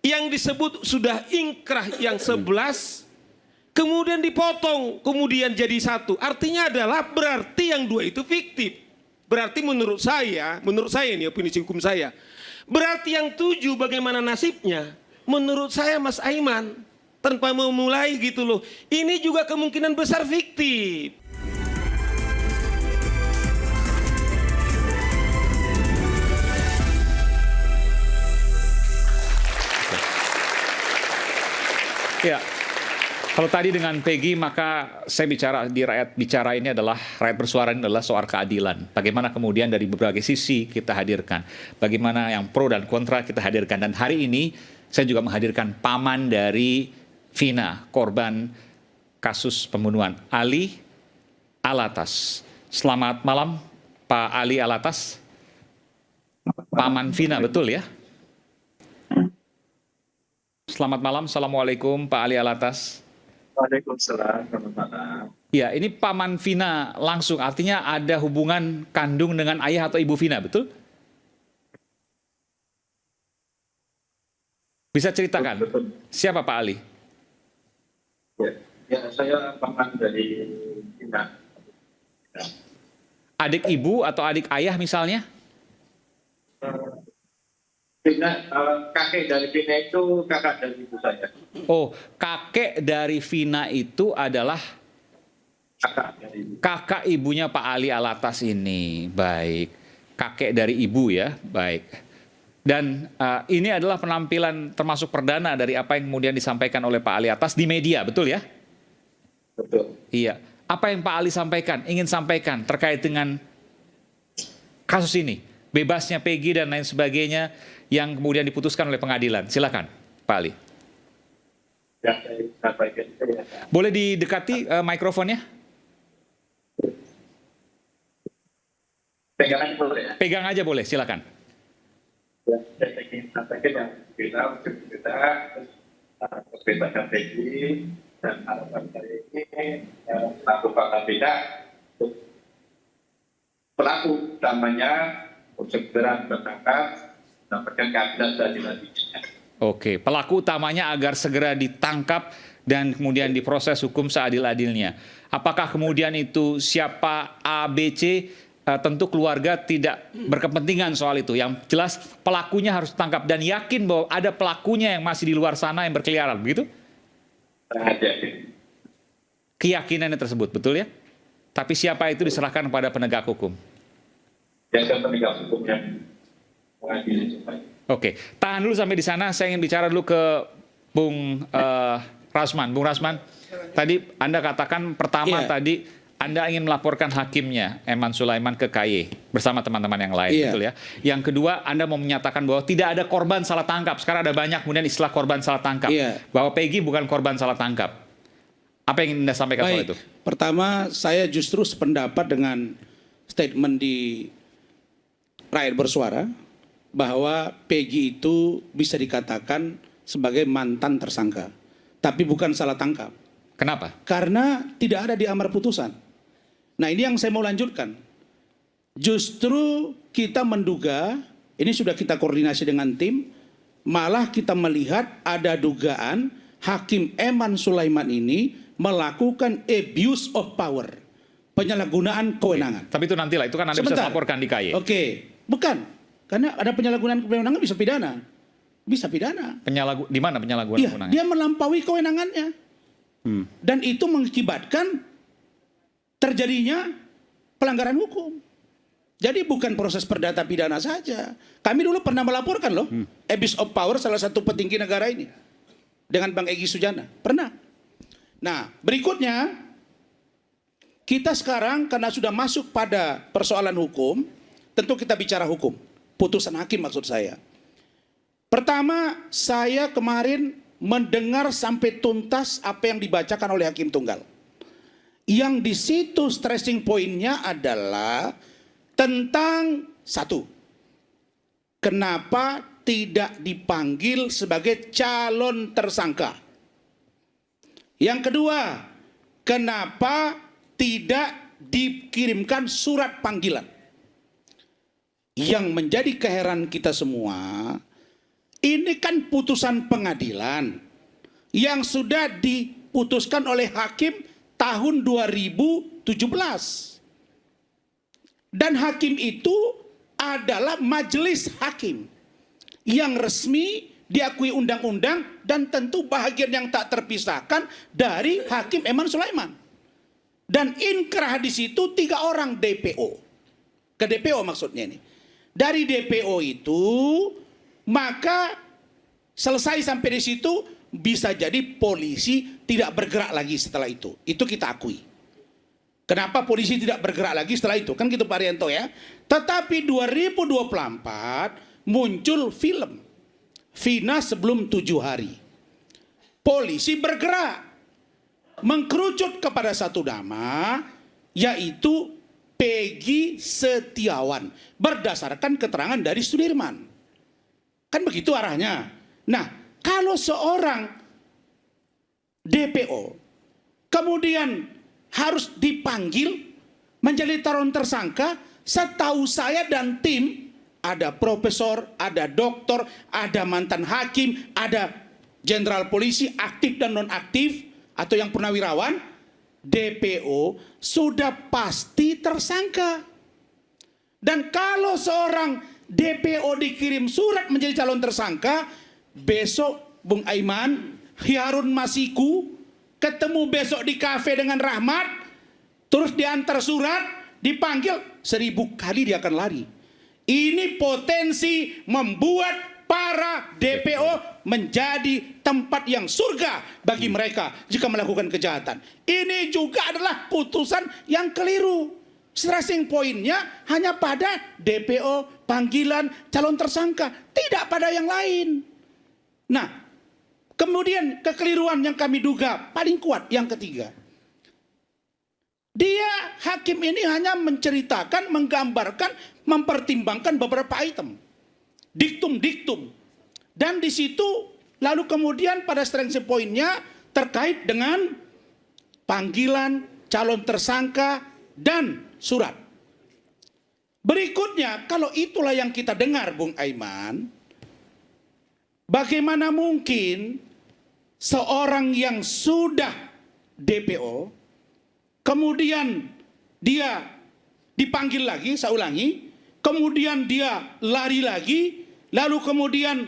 yang disebut sudah ingkrah yang 11, kemudian dipotong, kemudian jadi 1. Artinya adalah berarti yang 2 itu fiktif. Berarti menurut saya ini opini hukum saya, berarti yang 7 bagaimana nasibnya? Menurut saya Mas Aiman, tanpa memulai gitu loh, ini juga kemungkinan besar fiktif. Ya, kalau tadi dengan Peggy, maka saya bicara di rakyat bicara ini adalah rakyat bersuara ini adalah soal keadilan. Bagaimana kemudian dari berbagai sisi kita hadirkan, bagaimana yang pro dan kontra kita hadirkan. Dan hari ini saya juga menghadirkan paman dari Vina, korban kasus pembunuhan, Ali Alatas. Selamat malam, Pak Ali Alatas. Paman Vina, betul ya? Selamat malam, Assalamualaikum Pak Ali Alatas. Waalaikumsalam, selamat malam. Ya, ini paman Vina langsung, artinya ada hubungan kandung dengan ayah atau ibu Vina, betul? Bisa ceritakan, Betul. siapa Pak Ali? Ya, saya paman dari Vina. Adik ibu atau adik ayah misalnya? Vina, kakek dari Vina itu kakak dari ibu saya. Oh, kakek dari Vina itu adalah Kakak dari ibu. kakak ibunya Pak Ali Alatas ini. Baik, kakek dari ibu ya, baik. Dan ini adalah penampilan termasuk perdana dari apa yang kemudian disampaikan oleh Pak Ali Alatas di media, betul ya? Betul. Iya. Apa yang Pak Ali sampaikan, ingin sampaikan terkait dengan kasus ini? Bebasnya Peggy dan lain sebagainya yang kemudian diputuskan oleh pengadilan. Silakan, Pak Ali. Ya, saya sampaikan itu ya. Boleh didekati mikrofonnya? Pegangan boleh ya. Pegang aja boleh, silakan. Ya, saya ingin sampaikan yang kita kebebasan Peggy dan harapan saya ini melakukan tidak pelaku utamanya untuk segera tertangkap mendapatkan keadilan seadil-adilnya. Oke, pelaku utamanya agar segera ditangkap dan kemudian diproses hukum seadil-adilnya. Apakah kemudian itu siapa A, B, C, tentu keluarga tidak berkepentingan soal itu. Yang jelas pelakunya harus ditangkap dan yakin bahwa ada pelakunya yang masih di luar sana yang berkeliaran, begitu? Keyakinannya tersebut, betul ya? Tapi siapa itu diserahkan kepada penegak hukum. Yang penegak hukum yang mengadili supaya. Oke, tahan dulu sampai di sana. Saya ingin bicara dulu ke Bung Rasman. Bung Rasman, tadi Anda katakan pertama tadi Anda ingin melaporkan hakimnya Eman Sulaiman ke KY bersama teman-teman yang lain, betul ya? Yang kedua, Anda mau menyatakan bahwa tidak ada korban salah tangkap. Sekarang ada banyak kemudian istilah korban salah tangkap. Bahwa Peggy bukan korban salah tangkap. Apa yang ingin Anda sampaikan soal itu? Pertama, saya justru sependapat dengan statement di Rakyat Bersuara bahwa Peggy itu bisa dikatakan sebagai mantan tersangka, tapi bukan salah tangkap. Kenapa? Karena tidak ada di amar putusan. Nah, ini yang saya mau lanjutkan. Justru kita menduga, ini sudah kita koordinasi dengan tim, malah kita melihat ada dugaan Hakim Eman Sulaiman ini melakukan abuse of power, penyalahgunaan kewenangan. Tapi itu nantilah, itu kan Anda bisa laporkan di KY. Oke, bukan. Karena ada penyalahgunaan kewenangan bisa pidana. Bisa pidana. Di mana penyalahgunaan kewenangan? Dia melampaui kewenangannya. Dan itu mengakibatkan terjadinya pelanggaran hukum. Jadi bukan proses perdata pidana saja. Kami dulu pernah melaporkan loh, abuse of power salah satu petinggi negara ini. Dengan Bang Egy Sujana. Pernah. Nah, berikutnya, kita sekarang karena sudah masuk pada persoalan hukum, tentu kita bicara hukum. Putusan hakim maksud saya. Pertama, saya kemarin mendengar sampai tuntas apa yang dibacakan oleh Hakim Tunggal. Yang di situ stressing pointnya adalah tentang satu, kenapa tidak dipanggil sebagai calon tersangka. Yang kedua, kenapa tidak dikirimkan surat panggilan. Yang menjadi keheranan kita semua, Ini kan putusan pengadilan yang sudah diputuskan oleh hakim tahun 2017. Dan hakim itu adalah majelis hakim yang resmi diakui undang-undang dan tentu bahagian yang tak terpisahkan dari Hakim Eman Sulaiman. Dan inkrah di situ 3 orang DPO. Ke DPO maksudnya ini. Dari DPO itu maka selesai sampai di situ bisa jadi polisi tidak bergerak lagi setelah itu. Itu kita akui. Kenapa polisi tidak bergerak lagi setelah itu? Kan gitu Pak Rianto ya. Tetapi 2024 muncul film Vina sebelum 7 hari. Polisi bergerak mengkerucut kepada satu nama, yaitu Peggy Setiawan berdasarkan keterangan dari Sudirman. Kan begitu arahnya. Nah, kalau seorang DPO kemudian harus dipanggil menjadi calon tersangka, setahu saya dan tim ada profesor, ada doktor, ada mantan hakim, ada jenderal polisi aktif dan non-aktif atau yang purnawirawan, DPO sudah pasti tersangka. Dan kalau seorang DPO dikirim surat menjadi calon tersangka, besok Bung Aiman, Harun Masiku ketemu besok di kafe dengan Rahmat, terus diantar surat, dipanggil 1000 kali dia akan lari. Ini potensi membuat para DPO menjadi tempat yang surga bagi mereka jika melakukan kejahatan. Ini juga adalah putusan yang keliru. Stressing pointnya hanya pada DPO, panggilan, calon tersangka, tidak pada yang lain. Nah, kemudian kekeliruan yang kami duga paling kuat yang ketiga. Dia hakim ini hanya menceritakan, menggambarkan, mempertimbangkan beberapa item. Diktum-diktum. Dan di situ lalu kemudian pada strength point-nya terkait dengan panggilan, calon tersangka, dan surat. Berikutnya, kalau itulah yang kita dengar Bung Aiman, bagaimana mungkin seorang yang sudah DPO, kemudian dia dipanggil lagi, saya ulangi, kemudian dia lari lagi, lalu kemudian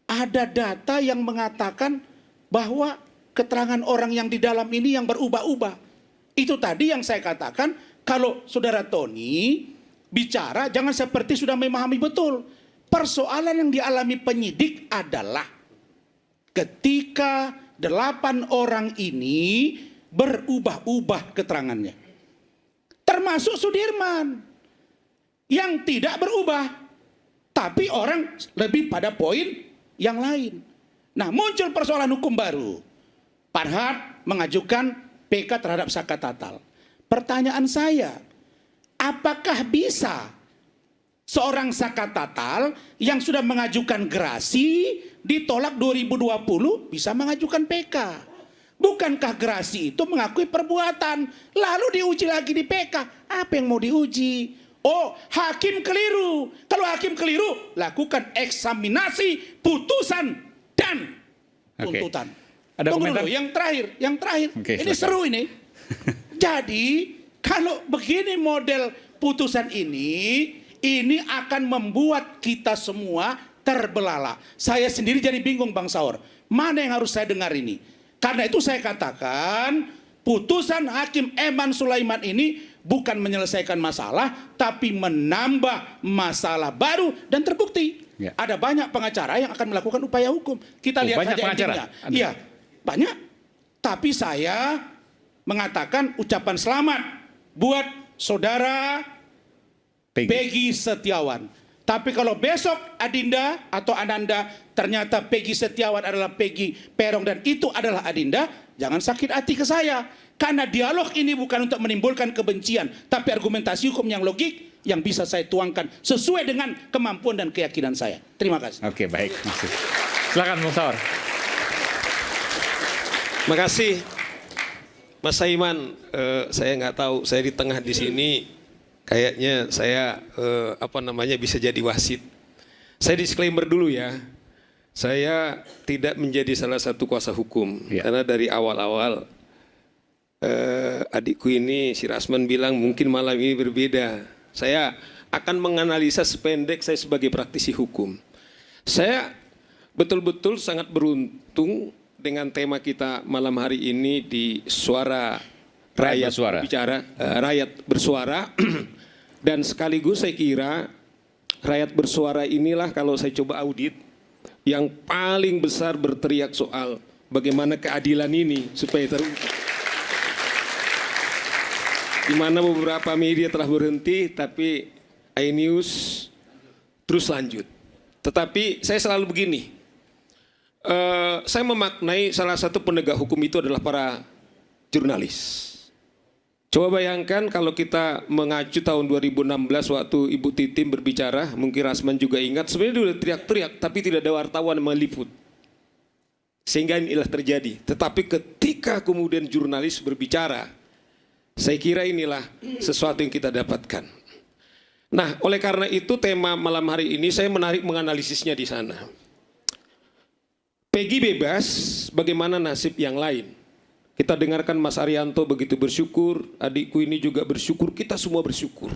ada data yang mengatakan bahwa keterangan orang yang di dalam ini yang berubah-ubah. Itu tadi yang saya katakan, kalau Saudara Tony bicara jangan seperti sudah memahami betul. Persoalan yang dialami penyidik adalah ketika 8 orang ini berubah-ubah keterangannya. Termasuk Sudirman yang tidak berubah, tapi orang lebih pada poin yang lain. Nah, muncul persoalan hukum baru. Parhat mengajukan PK terhadap Saka Tatal. Pertanyaan saya, apakah bisa seorang Saka Tatal yang sudah mengajukan gerasi ditolak 2020 bisa mengajukan PK? Bukankah gerasi itu mengakui perbuatan lalu diuji lagi di PK? Apa yang mau diuji? Oh, hakim keliru. Kalau hakim keliru, lakukan eksaminasi, putusan, dan tuntutan. Ada Tunggu komentar? dulu, yang terakhir. Oke, Ini silakan. seru ini. Jadi, kalau begini model putusan ini akan membuat kita semua terbelalak. Saya sendiri jadi bingung Bang Saur. Mana yang harus saya dengar ini? Karena itu saya katakan, putusan Hakim Eman Sulaiman ini bukan menyelesaikan masalah, tapi menambah masalah baru dan terbukti. Ya. Ada banyak pengacara yang akan melakukan upaya hukum. Kita lihat banyak saja pengacara? endingnya. Iya, banyak. Tapi saya mengatakan ucapan selamat buat saudara Peggy Setiawan. Tapi kalau besok Adinda atau Ananda ternyata Peggy Setiawan adalah Peggy Peron dan itu adalah Adinda, jangan sakit hati ke saya. Karena dialog ini bukan untuk menimbulkan kebencian, tapi argumentasi hukum yang logik yang bisa saya tuangkan sesuai dengan kemampuan dan keyakinan saya. Terima kasih. Oke, baik. Silakan Bung Saur. Makasih, Mas Saiman. Saya nggak tahu, saya di tengah di sini. Kayaknya saya bisa jadi wasit. Saya disclaimer dulu ya. Saya tidak menjadi salah satu kuasa hukum Ya. karena dari awal-awal adikku ini si Rasman bilang mungkin malam ini berbeda. Saya akan menganalisa sependek saya sebagai praktisi hukum. Saya betul-betul sangat beruntung dengan tema kita malam hari ini di Suara Rakyat Bersuara. Bicara, Rakyat Bersuara. Dan sekaligus saya kira rakyat bersuara inilah kalau saya coba audit yang paling besar berteriak soal bagaimana keadilan ini supaya terungkap. Di mana beberapa media telah berhenti, tapi iNews terus lanjut. Tetapi saya selalu begini, saya memaknai salah satu penegak hukum itu adalah para jurnalis. Coba bayangkan kalau kita mengacu tahun 2016 waktu Ibu Titim berbicara, mungkin Rasman juga ingat, sebenarnya dia udah teriak-teriak, tapi tidak ada wartawan yang meliput. Sehingga inilah terjadi. Tetapi ketika kemudian jurnalis berbicara, saya kira inilah sesuatu yang kita dapatkan. Nah, oleh karena itu tema malam hari ini saya menarik menganalisisnya di sana. Peggy bebas, bagaimana nasib yang lain? Kita dengarkan Mas Arianto begitu bersyukur, adikku ini juga bersyukur, kita semua bersyukur.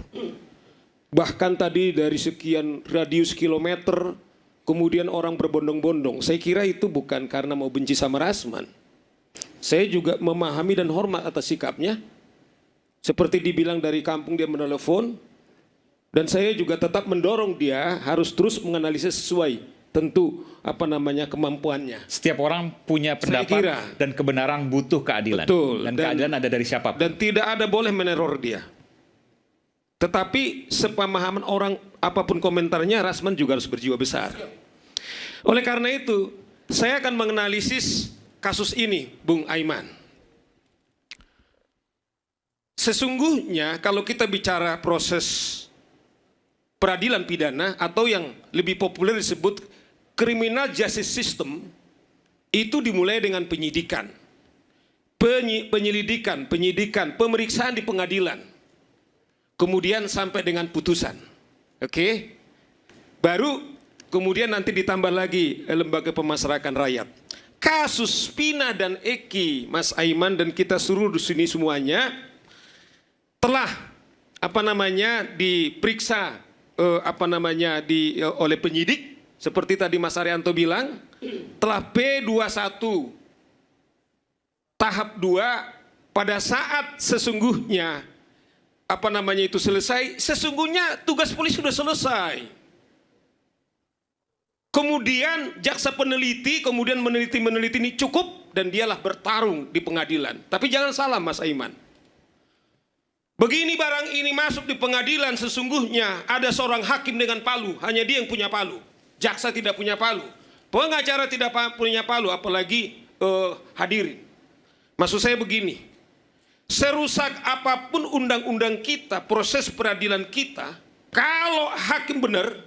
Bahkan tadi dari sekian radius kilometer, kemudian orang berbondong-bondong. Saya kira itu bukan karena mau benci sama Rasman. Saya juga memahami dan hormat atas sikapnya. Seperti dibilang dari kampung dia menelepon, dan saya juga tetap mendorong dia harus terus menganalisis sesuai tentu kemampuannya. Setiap orang punya pendapat kira. dan kebenaran butuh keadilan. Betul. Dan keadilan ada dari siapapun. Dan tidak ada boleh meneror dia. Tetapi sepemahaman orang apapun komentarnya, Rasman juga harus berjiwa besar. Oleh karena itu, saya akan menganalisis kasus ini, Bung Aiman. Sesungguhnya kalau kita bicara proses peradilan pidana atau yang lebih populer disebut criminal justice system, itu dimulai dengan penyidikan, penyidikan, pemeriksaan di pengadilan, kemudian sampai dengan putusan. Oke? Baru kemudian nanti ditambah lagi lembaga pemasyarakatan rakyat. Kasus Pina dan Eki, Mas Aiman dan kita seluruh di sini semuanya telah diperiksa oleh penyidik. Seperti tadi Mas Arianto bilang, telah P21 tahap 2 pada saat sesungguhnya itu selesai, sesungguhnya tugas polisi sudah selesai. Kemudian jaksa peneliti kemudian meneliti ini cukup dan dialah bertarung di pengadilan. Tapi jangan salah Mas Aiman. Begini barang ini masuk di pengadilan, sesungguhnya ada seorang hakim dengan palu, hanya dia yang punya palu. Jaksa tidak punya palu, pengacara tidak punya palu, apalagi hadirin. Maksud saya begini, serusak apapun undang-undang kita, proses peradilan kita, kalau hakim benar,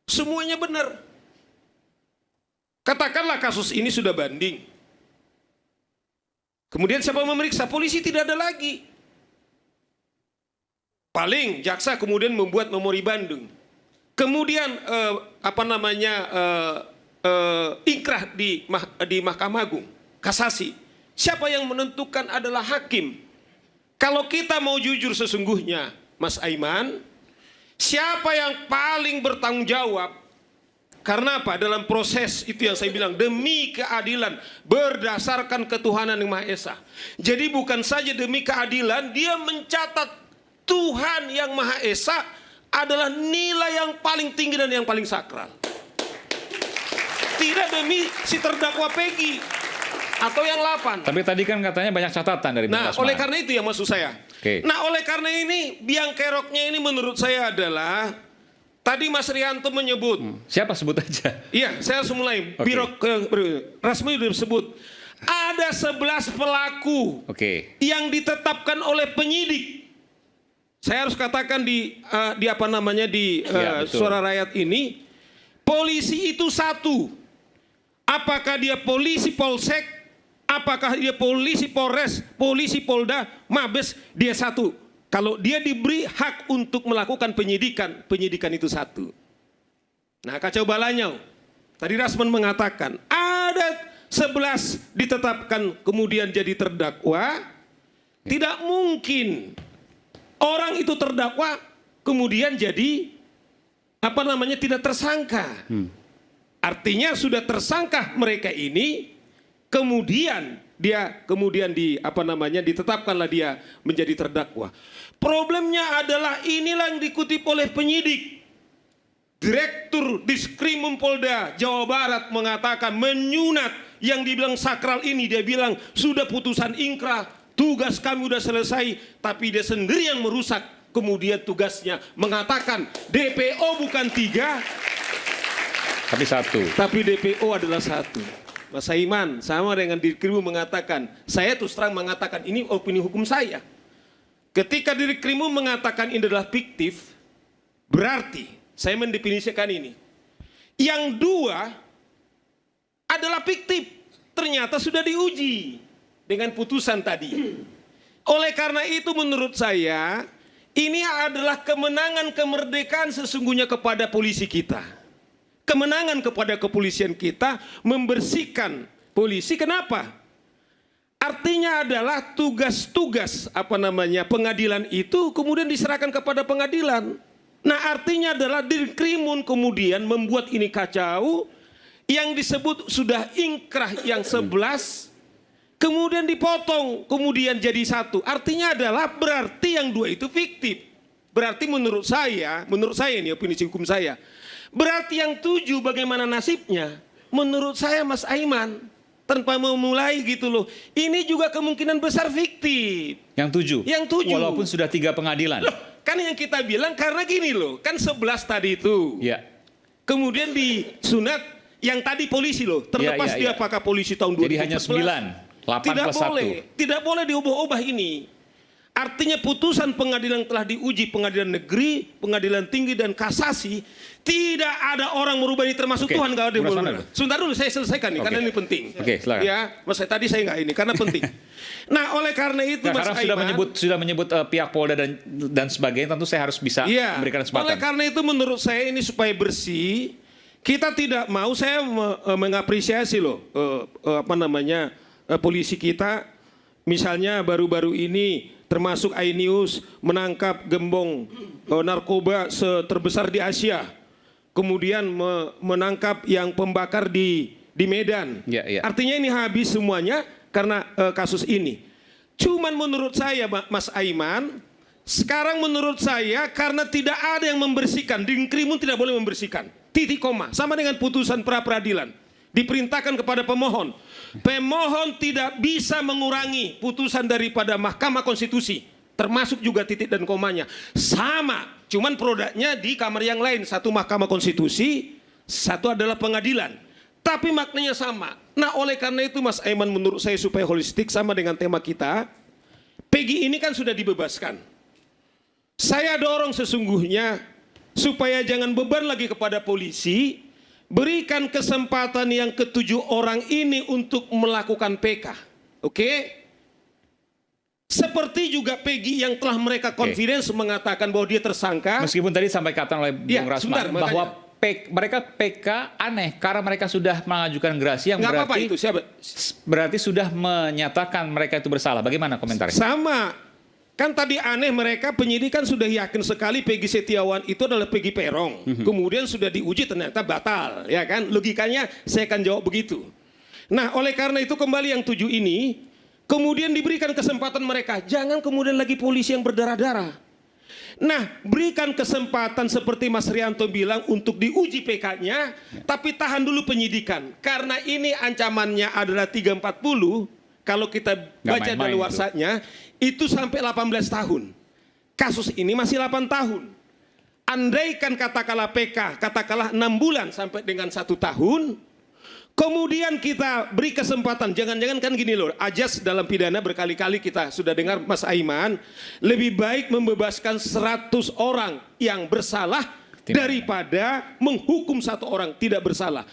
semuanya benar. Katakanlah kasus ini sudah banding. Kemudian siapa memeriksa? Polisi tidak ada lagi. Paling jaksa kemudian membuat memori banding. Kemudian ingkrah di Mahkamah Agung, kasasi. Siapa yang menentukan adalah hakim. Kalau kita mau jujur sesungguhnya, Mas Aiman, siapa yang paling bertanggung jawab? Karena apa? Dalam proses itu yang saya bilang, demi keadilan berdasarkan ketuhanan yang Maha Esa. Jadi bukan saja demi keadilan, dia mencatat Tuhan yang Maha Esa adalah nilai yang paling tinggi dan yang paling sakral. Tidak demi si terdakwa Peggy atau yang 8. Tapi tadi kan katanya banyak catatan dari Nah, oleh karena itu yang maksud saya. Oke. Nah, oleh karena ini biang keroknya ini menurut saya adalah tadi Mas Rianto menyebut. Siapa sebut aja? Iya, saya harus mulai. Oke. Rasmi sudah disebut. Ada 11 pelaku yang ditetapkan oleh penyidik. Saya harus katakan di Suara Rakyat ini, polisi itu satu. Apakah dia polisi Polsek, apakah dia polisi Polres, polisi Polda, Mabes, dia satu. Kalau dia diberi hak untuk melakukan penyidikan itu satu. Nah, kacau balanya. tadi Rasman mengatakan ada 11 ditetapkan kemudian jadi terdakwa. Tidak mungkin orang itu terdakwa kemudian jadi tidak tersangka. Artinya sudah tersangka mereka ini, kemudian ditetapkanlah dia menjadi terdakwa. Problemnya adalah inilah yang dikutip oleh penyidik. Direktur Diskrimum Polda Jawa Barat mengatakan menyunat yang dibilang sakral ini, dia bilang sudah putusan ingkrah, tugas kami sudah selesai, tapi dia sendiri yang merusak. Kemudian tugasnya mengatakan DPO bukan 3, Tapi 1. tapi DPO adalah 1. Mas Saiman sama dengan Diskrimum mengatakan, saya terus terang mengatakan ini opini hukum saya. Ketika Diskrimum mengatakan ini adalah fiktif, berarti saya mendefinisikan ini. Yang 2 adalah fiktif, ternyata sudah diuji dengan putusan tadi. Oleh karena itu menurut saya ini adalah kemenangan kemerdekaan sesungguhnya kepada polisi kita. Kemenangan kepada kepolisian kita membersihkan polisi. Kenapa? Artinya adalah tugas-tugas pengadilan itu kemudian diserahkan kepada pengadilan. Nah artinya adalah Diskrimun kemudian membuat ini kacau. Yang disebut sudah ingkrah yang 11 kemudian dipotong kemudian jadi 1. Artinya adalah berarti yang 2 itu fiktif. Berarti menurut saya ini opini hukum saya, berarti yang 7 bagaimana nasibnya? Menurut saya Mas Aiman, tanpa memulai gitu loh, ini juga kemungkinan besar fiktif. Yang 7? Yang 7. Walaupun sudah 3 pengadilan. Loh, kan yang kita bilang karena gini loh, kan 11 tadi itu. Ya. Kemudian disunat yang tadi polisi loh, terlepas dia apakah polisi tahun 2014. Jadi hanya 9, 8 tidak plus boleh, 1. tidak boleh diubah-ubah ini. Artinya putusan pengadilan telah diuji, pengadilan negeri, pengadilan tinggi dan kasasi, tidak ada orang merubah ini termasuk Tuhan kalau dia merubah. Sebentar dulu saya selesaikan nih, karena ini penting. Silakan. Ya, Mas tadi saya nggak ini karena penting. Nah, oleh karena itu Mas karena Aiman, sudah menyebut pihak Polda dan sebagainya, tentu saya harus bisa memberikan kesempatan. Oleh karena itu menurut saya ini supaya bersih, kita tidak mau, saya mengapresiasi loh polisi kita, misalnya baru-baru ini termasuk iNews menangkap gembong narkoba terbesar di Asia, kemudian menangkap yang pembakar di Medan. Artinya ini habis semuanya karena kasus ini. Cuman menurut saya Mas Aiman, sekarang menurut saya karena tidak ada yang membersihkan, Diskrimun tidak boleh membersihkan, titik koma, sama dengan putusan pra-peradilan. Diperintahkan kepada pemohon. Pemohon tidak bisa mengurangi putusan daripada Mahkamah Konstitusi, termasuk juga titik dan komanya. Sama, cuman produknya di kamar yang lain. Satu Mahkamah Konstitusi, satu adalah pengadilan. Tapi maknanya sama. Nah oleh karena itu Mas Aiman menurut saya supaya holistik sama dengan tema kita, Peggy ini kan sudah dibebaskan. Saya dorong sesungguhnya supaya jangan beban lagi kepada polisi, berikan kesempatan yang ke-7 orang ini untuk melakukan PK. Oke? Seperti juga Peggy yang telah mereka confidence mengatakan bahwa dia tersangka. Meskipun tadi sampai katakan oleh Bung Rasman bahwa mereka PK aneh karena mereka sudah mengajukan gerasi yang berarti sudah menyatakan mereka itu bersalah. Bagaimana komentarnya? Sama. Kan tadi aneh mereka penyidik kan sudah yakin sekali Peggy Setiawan itu adalah Peggy Peron. Kemudian sudah diuji ternyata batal, ya kan? Logikanya saya akan jawab begitu. Nah, oleh karena itu kembali yang 7 ini kemudian diberikan kesempatan mereka, jangan kemudian lagi polisi yang berdarah-darah. Nah, berikan kesempatan seperti Mas Rianto bilang untuk diuji PK-nya, tapi tahan dulu penyidikan. Karena ini ancamannya adalah 340, kalau kita baca daluarsanya itu sampai 18 tahun. Kasus ini masih 8 tahun. Andaikan katakanlah PK, katakanlah 6 bulan sampai dengan 1 tahun, kemudian kita beri kesempatan, jangan-jangan kan gini loh, ajas dalam pidana berkali-kali kita sudah dengar Mas Aiman, lebih baik membebaskan 100 orang yang bersalah daripada menghukum 1 orang tidak bersalah.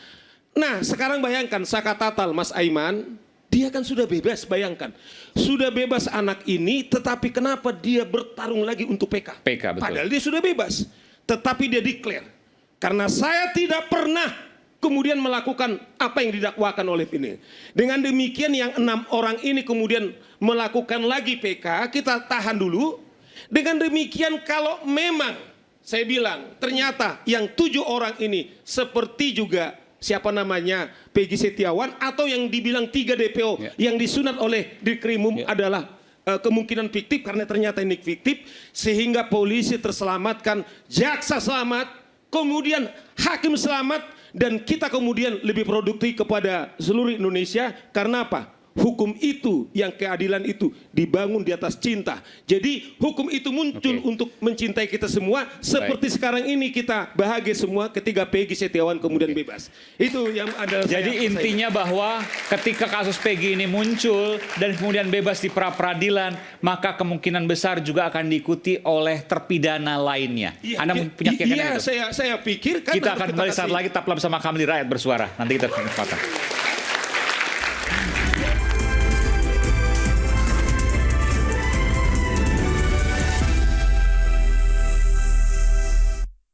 Nah sekarang bayangkan Saka Tatal Mas Aiman, dia kan sudah bebas, bayangkan. Sudah bebas anak ini, tetapi kenapa dia bertarung lagi untuk PK? PK betul. Padahal dia sudah bebas, tetapi dia declare. Karena saya tidak pernah kemudian melakukan apa yang didakwakan oleh ini. Dengan demikian yang 6 orang ini kemudian melakukan lagi PK, kita tahan dulu. Dengan demikian kalau memang saya bilang ternyata yang 7 orang ini seperti juga siapa namanya Peggy Setiawan atau yang dibilang 3 DPO yang disunat oleh Dikrimum adalah kemungkinan fiktif karena ternyata ini fiktif sehingga polisi terselamatkan, jaksa selamat, kemudian hakim selamat dan kita kemudian lebih produktif kepada seluruh Indonesia karena apa? Hukum itu, yang keadilan itu dibangun di atas cinta. Jadi hukum itu muncul untuk mencintai kita semua. Seperti sekarang ini kita bahagia semua ketika Peggy Setiawan kemudian bebas. Itu yang ada. Jadi intinya bahwa ketika kasus Peggy ini muncul dan kemudian bebas di pra-peradilan, maka kemungkinan besar juga akan diikuti oleh terpidana lainnya. Anda punya keyakinan itu? Iya, saya pikir. Kita akan kembali saat lagi, tetaplah bersama kami di Rakyat Bersuara. Nanti kita kesempatan.